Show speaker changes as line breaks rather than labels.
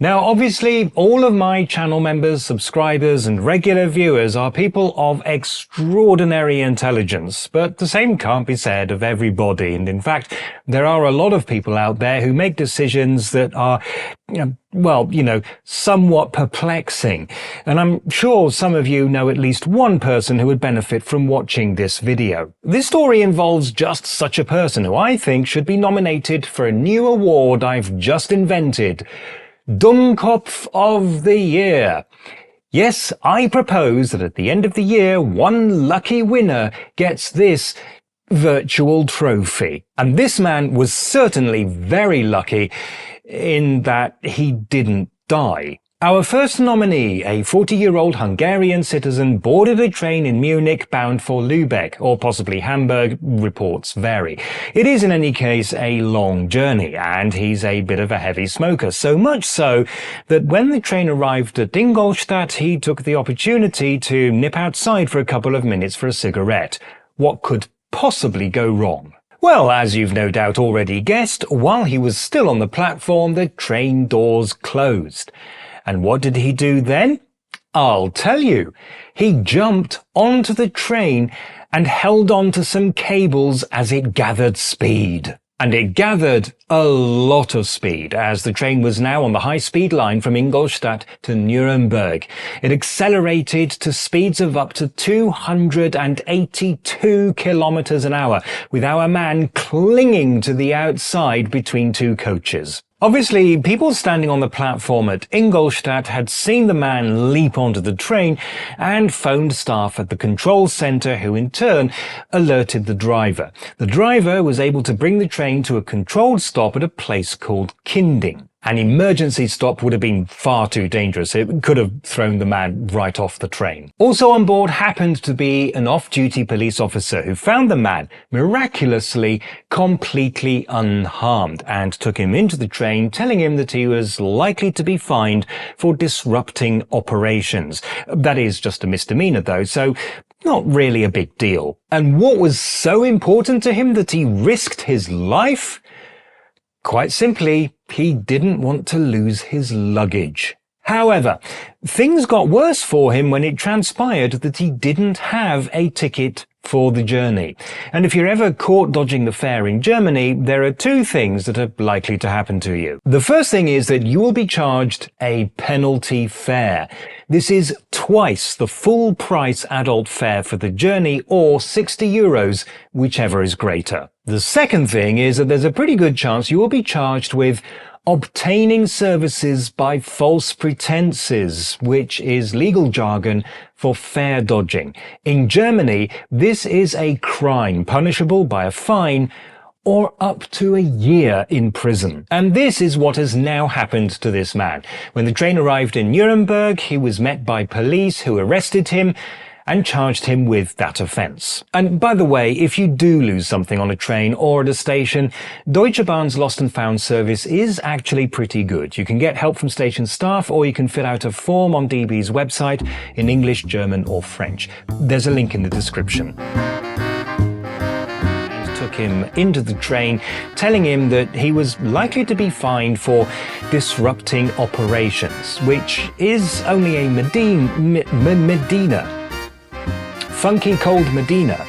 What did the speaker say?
Now, obviously, all of my channel members, subscribers, and regular viewers are people of extraordinary intelligence, but the same can't be said of everybody. And in fact, there are a lot of people out there who make decisions that are, somewhat perplexing. And I'm sure some of you know at least one person who would benefit from watching this video. This story involves just such a person who I think should be nominated for a new award I've just invented. Dummkopf of the Year. Yes, I propose that at the end of the year, one lucky winner gets this virtual trophy. And this man was certainly very lucky in that he didn't die. Our first nominee, a 40-year-old Hungarian citizen, boarded a train in Munich bound for Lübeck, or possibly Hamburg, reports vary. It is in any case a long journey, and he's a bit of a heavy smoker, so much so that when the train arrived at Ingolstadt, he took the opportunity to nip outside for a couple of minutes for a cigarette. What could possibly go wrong? Well, as you've no doubt already guessed, while he was still on the platform, the train doors closed. And what did he do then? I'll tell you. He jumped onto the train and held on to some cables as it gathered speed. And it gathered a lot of speed, as the train was now on the high-speed line from Ingolstadt to Nuremberg. It accelerated to speeds of up to 282 kilometers an hour, with our man clinging to the outside between two coaches. Obviously, people standing on the platform at Ingolstadt had seen the man leap onto the train and phoned staff at the control center, who in turn alerted the driver. The driver was able to bring the train to a controlled stop at a place called Kinding. An emergency stop would have been far too dangerous. It could have thrown the man right off the train. Also on board happened to be an off-duty police officer who found the man miraculously completely unharmed and took him into the train, telling him that he was likely to be fined for disrupting operations. That is just a misdemeanor though, so not really a big deal. And what was so important to him that he risked his life? Quite simply, he didn't want to lose his luggage. However, things got worse for him when it transpired that he didn't have a ticket for the journey. And if you're ever caught dodging the fare in Germany, there are two things that are likely to happen to you. The first thing is that you will be charged a penalty fare. This is twice the full price adult fare for the journey, or 60 euros, whichever is greater. The second thing is that there's a pretty good chance you will be charged with obtaining services by false pretenses, which is legal jargon for fare dodging. In Germany, this is a crime punishable by a fine or up to a year in prison. And this is what has now happened to this man. When the train arrived in Nuremberg, he was met by police who arrested him and charged him with that offence. And by the way, if you do lose something on a train or at a station, Deutsche Bahn's Lost and Found service is actually pretty good. You can get help from station staff, or you can fill out a form on DB's website in English, German or French. There's a link in the description. Took him into the train, telling him that he was likely to be fined for disrupting operations, which is only a Medina. Funky cold Medina.